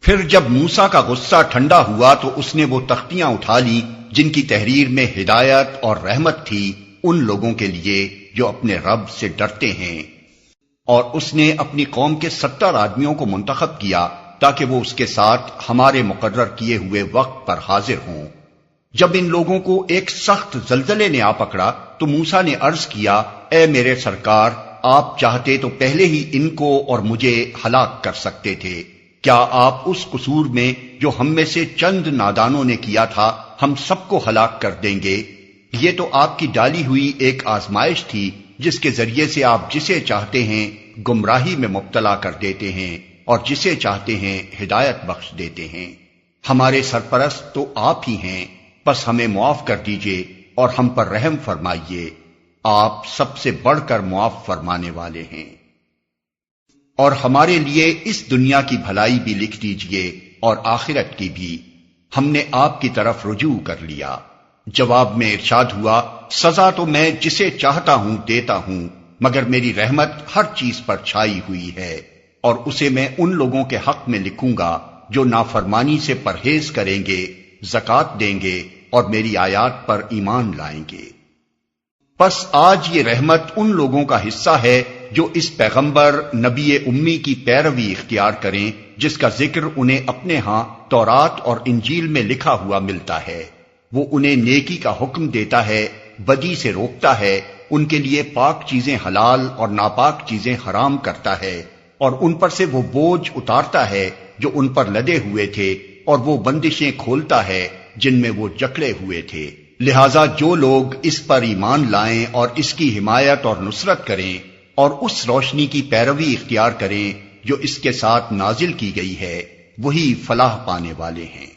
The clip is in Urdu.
پھر جب موسیٰ کا غصہ ٹھنڈا ہوا تو اس نے وہ تختیاں اٹھا لی جن کی تحریر میں ہدایت اور رحمت تھی ان لوگوں کے لیے جو اپنے رب سے ڈرتے ہیں، اور اس نے اپنی قوم کے 70 آدمیوں کو منتخب کیا تاکہ وہ اس کے ساتھ ہمارے مقرر کیے ہوئے وقت پر حاضر ہوں۔ جب ان لوگوں کو ایک سخت زلزلے نے آ پکڑا تو موسیٰ نے عرض کیا، اے میرے سرکار، آپ چاہتے تو پہلے ہی ان کو اور مجھے ہلاک کر سکتے تھے۔ کیا آپ اس قصور میں جو ہم میں سے چند نادانوں نے کیا تھا ہم سب کو ہلاک کر دیں گے؟ یہ تو آپ کی ڈالی ہوئی ایک آزمائش تھی جس کے ذریعے سے آپ جسے چاہتے ہیں گمراہی میں مبتلا کر دیتے ہیں اور جسے چاہتے ہیں ہدایت بخش دیتے ہیں۔ ہمارے سرپرست تو آپ ہی ہیں، پس ہمیں معاف کر دیجئے اور ہم پر رحم فرمائیے، آپ سب سے بڑھ کر معاف فرمانے والے ہیں۔ اور ہمارے لیے اس دنیا کی بھلائی بھی لکھ دیجئے اور آخرت کی بھی، ہم نے آپ کی طرف رجوع کر لیا۔ جواب میں ارشاد ہوا، سزا تو میں جسے چاہتا ہوں دیتا ہوں، مگر میری رحمت ہر چیز پر چھائی ہوئی ہے، اور اسے میں ان لوگوں کے حق میں لکھوں گا جو نافرمانی سے پرہیز کریں گے، زکوٰۃ دیں گے اور میری آیات پر ایمان لائیں گے۔ پس آج یہ رحمت ان لوگوں کا حصہ ہے جو اس پیغمبر نبی امی کی پیروی اختیار کریں جس کا ذکر انہیں اپنے ہاں تورات اور انجیل میں لکھا ہوا ملتا ہے۔ وہ انہیں نیکی کا حکم دیتا ہے، بدی سے روکتا ہے، ان کے لیے پاک چیزیں حلال اور ناپاک چیزیں حرام کرتا ہے، اور ان پر سے وہ بوجھ اتارتا ہے جو ان پر لدے ہوئے تھے، اور وہ بندشیں کھولتا ہے جن میں وہ جکڑے ہوئے تھے۔ لہذا جو لوگ اس پر ایمان لائیں اور اس کی حمایت اور نصرت کریں اور اس روشنی کی پیروی اختیار کریں جو اس کے ساتھ نازل کی گئی ہے، وہی فلاح پانے والے ہیں۔